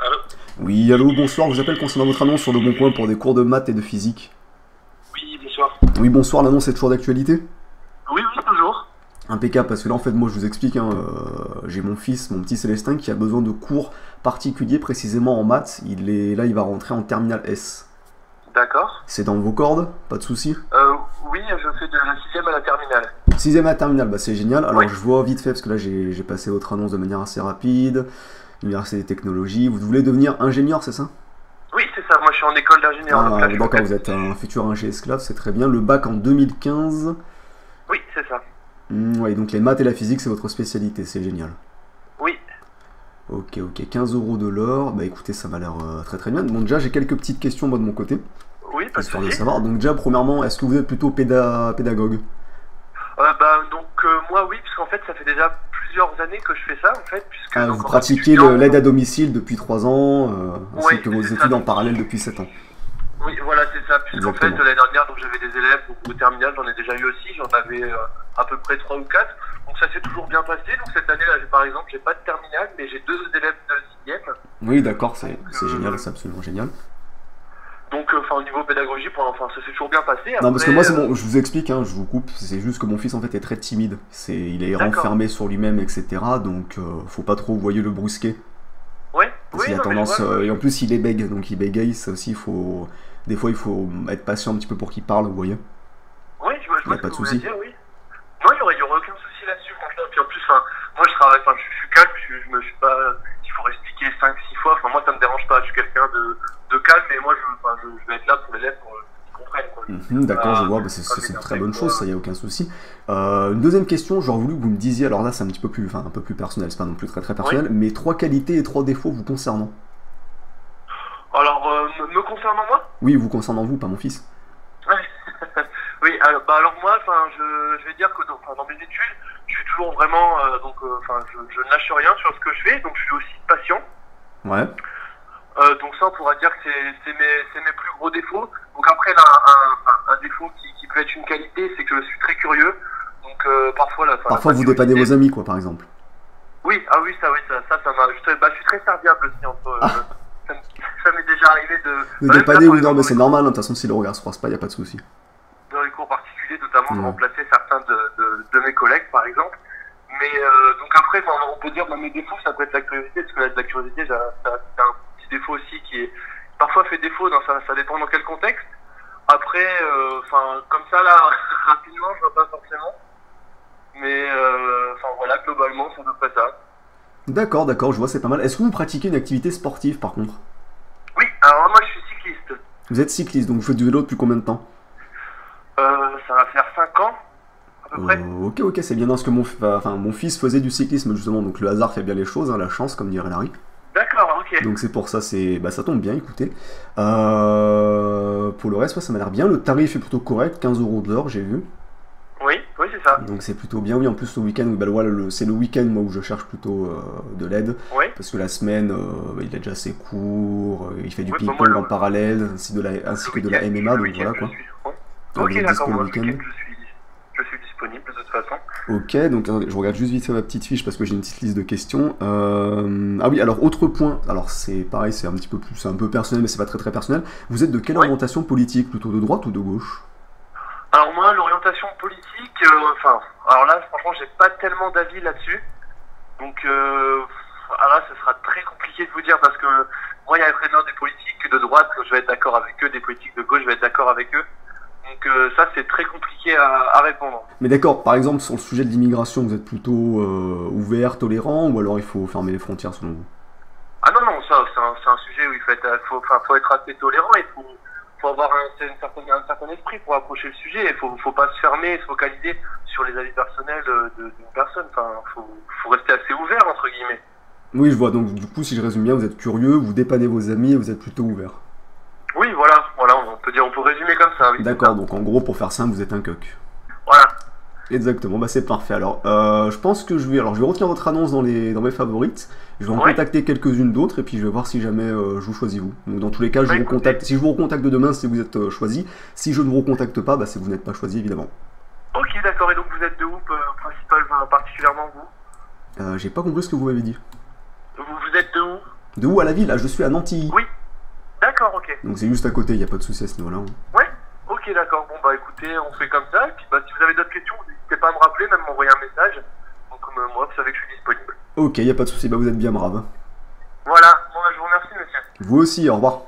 Allô? Oui, allô, bonsoir, je vous appelle concernant votre annonce sur Le Bon Coin pour des cours de maths et de physique. Oui, bonsoir. Oui, bonsoir, l'annonce est toujours d'actualité? Oui, oui, toujours. Impeccable, parce que là en fait moi je vous explique, hein, j'ai mon fils, mon petit Célestin qui a besoin de cours particuliers précisément en maths, il va rentrer en terminale S. D'accord. C'est dans vos cordes, pas de souci. Oui, je fais de la sixième à la terminale. Sixième à terminale, bah c'est génial. Alors Oui. je vois vite fait, parce que là j'ai passé votre annonce de manière assez rapide. Université des technologies, vous voulez devenir ingénieur, c'est ça? Oui, c'est ça. Moi, je suis en école d'ingénieur. Donc Ah là, je suis en d'accord, vous quatrième. êtes un futur ingé esclave, c'est très bien. Le bac en 2015. Oui, c'est ça. Ouais, donc les maths et la physique c'est votre spécialité, c'est génial. Oui. Ok, ok, 15 euros de l'or, bah écoutez, ça m'a l'air très très bien. Bon, déjà, j'ai quelques petites questions moi de mon côté, Oui, pas de histoire de souci. savoir. Donc, déjà, premièrement, est-ce que vous êtes plutôt pédagogue? Moi, oui, parce qu'en fait, ça fait déjà plusieurs années que je fais ça, en fait, puisque Ah, donc vous en fait, pratiquez étudiant. l'aide à domicile depuis 3 ans, Oui, ainsi que vos c'est ça. études en parallèle depuis 7 ans. Oui, voilà, c'est ça. Puisqu'en fait, Exactement. l'année dernière, donc j'avais des élèves au terminal, j'en ai déjà eu aussi. J'en avais à peu près 3 ou 4. Donc ça s'est toujours bien passé. Donc cette année-là, par exemple, j'ai pas de terminal, mais j'ai 2 élèves de sixième. Oui, d'accord, c'est Donc, génial, c'est absolument génial. au niveau pédagogie, ça s'est toujours bien passé. Non, parce Après, que moi, je vous explique, hein, je vous coupe, c'est juste que mon fils, en fait, est très timide. Il est d'accord. renfermé sur lui-même, etc. Donc, faut pas trop, vous voyez, le brusquer. Ouais, Parce oui, qu'il a non, mais je vois. tendance, et en plus il est bègue, donc il bégaye, ça aussi, des fois il faut être patient un petit peu pour qu'il parle, vous voyez. Oui, je Il n'y vois a ce pas que de vous voulez souci. dire, oui. Non, il y aurait aucun souci là-dessus, franchement. Puis en plus, moi, je travaille, je suis calme, je suis pas. Il faut expliquer 5 6 fois. Enfin, moi, ça me dérange pas. Je suis quelqu'un de calme, et moi, je vais être là pour l'élève pour qu'ils comprennent, quoi. Je vais D'accord, je pas, vois, je bah, vais pas c'est une très m'énerver, bonne chose, ça, quoi. il n'y a aucun souci. Une deuxième question, j'aurais voulu que vous me disiez, alors là c'est un petit peu plus, enfin un peu plus personnel, c'est pas non plus très très Oui. personnel, mais 3 qualités et 3 défauts vous concernant. Alors, me concernant moi. Oui, vous concernant vous, pas mon fils. Ouais. Oui, alors moi, je vais dire que dans mes études, je suis toujours vraiment, je ne lâche rien sur ce que je fais, donc je suis aussi patient. Ouais. Donc ça, on pourra dire que c'est mes plus gros défauts. Donc après, là, un défaut qui peut être une qualité, c'est que je suis très curieux. Donc parfois, la Parfois vous dépannez curiosité. vos amis, quoi, par exemple. Oui, ah oui, ça m'a. Je suis très serviable aussi entre. Ça, ça m'est déjà arrivé de. Vous Même là, dépannez, par oui, non, exemple, mais c'est normal, hein, de toute façon, si les regards se croisent pas, il n'y a pas de souci. dans les cours particuliers, notamment de Ouais. remplacer certains de mes collègues, par exemple. Mais donc après, on peut dire mes défauts, ça peut être la curiosité, parce que la curiosité, c'est un petit défaut aussi qui est parfois fait défaut, ça dépend dans quel contexte. Après, comme ça, là, rapidement, je vois pas forcément. Mais voilà, globalement, c'est à peu près ça. D'accord, d'accord, je vois, c'est pas mal. Est-ce que vous pratiquez une activité sportive, par contre? Oui, alors moi, je suis cycliste. Vous êtes cycliste, donc vous faites du vélo depuis combien de temps? Ça va faire 5 ans, à peu près. Ok, ok, c'est bien dans ce que mon fils faisait du cyclisme justement, donc le hasard fait bien les choses, hein, la chance, comme dirait Larry. D'accord, ok. Donc c'est pour ça, ça tombe bien, écoutez. Pour le reste, ouais, ça m'a l'air bien. Le tarif est plutôt correct, 15 euros de l'heure, j'ai vu. Oui, oui, c'est ça. Donc c'est plutôt bien, oui. En plus, le week-end, oui, bah, c'est le week-end, moi, où je cherche plutôt de l'aide. Oui, Parce que la semaine, il a déjà ses cours, il fait du oui, bah moi, ping-pong en parallèle, ainsi que de la MMA, le donc week-end, voilà je quoi. suis. Ouais. Donc, vous Ok, êtes d'accord, dispo le moi, le week-end. week-end, je suis disponible de toute façon. Ok, donc attendez, je regarde juste vite fait ma petite fiche parce que j'ai une petite liste de questions. Ah oui, alors autre point, alors c'est pareil, c'est un peu personnel, mais c'est pas très très personnel. Vous êtes de quelle Oui. orientation politique, plutôt de droite ou de gauche? Alors moi, l'orientation politique, alors là, franchement, j'ai pas tellement d'avis là-dessus. Donc, alors là, ce sera très compliqué de vous dire parce que moi, il y a vraiment des politiques de droite, je vais être d'accord avec eux, des politiques de gauche, je vais être d'accord avec eux. Donc ça, c'est très compliqué à répondre. Mais d'accord, par exemple sur le sujet de l'immigration, vous êtes plutôt ouvert, tolérant, ou alors il faut fermer les frontières selon vous? Ah non, non, ça, c'est un sujet où faut être assez tolérant et faut avoir un certain esprit pour approcher le sujet. Il faut pas se fermer, se focaliser sur les avis personnels d'une personne. Faut rester assez ouvert, entre guillemets. Oui, je vois, donc du coup, si je résume bien, vous êtes curieux, vous dépannez vos amis et vous êtes plutôt ouvert. Oui, voilà, on peut résumer comme ça, oui, c'est D'accord, ça. donc en gros, pour faire simple, vous êtes un coq. Voilà. Exactement, bah c'est parfait. Alors, je pense que je vais retenir votre annonce dans mes favorites. Je vais en Ouais. contacter quelques-unes d'autres et puis je vais voir si jamais je vous choisis vous. Donc dans tous les cas, je Bah vous écoutez, recontacte. Si je vous recontacte demain, c'est que vous êtes choisi. Si je ne vous recontacte pas, bah c'est que vous n'êtes pas choisi évidemment. ok, d'accord, et donc vous êtes de où, particulièrement vous? J'ai pas compris ce que vous m'avez dit. Vous êtes de où? De où à la ville? Ah, je suis à Nantilly. Oui. D'accord, ok. Donc c'est juste à côté, il n'y a pas de souci à ce niveau-là. Ouais. Ok, d'accord. Bon, bah écoutez, on fait comme ça. Et puis, bah, si vous avez d'autres questions, n'hésitez pas à me rappeler, même m'envoyer un message. Donc, moi, vous savez que je suis disponible. Ok, il n'y a pas de souci, bah vous êtes bien brave. Voilà. Bon, bah, je vous remercie, monsieur. Vous aussi, au revoir.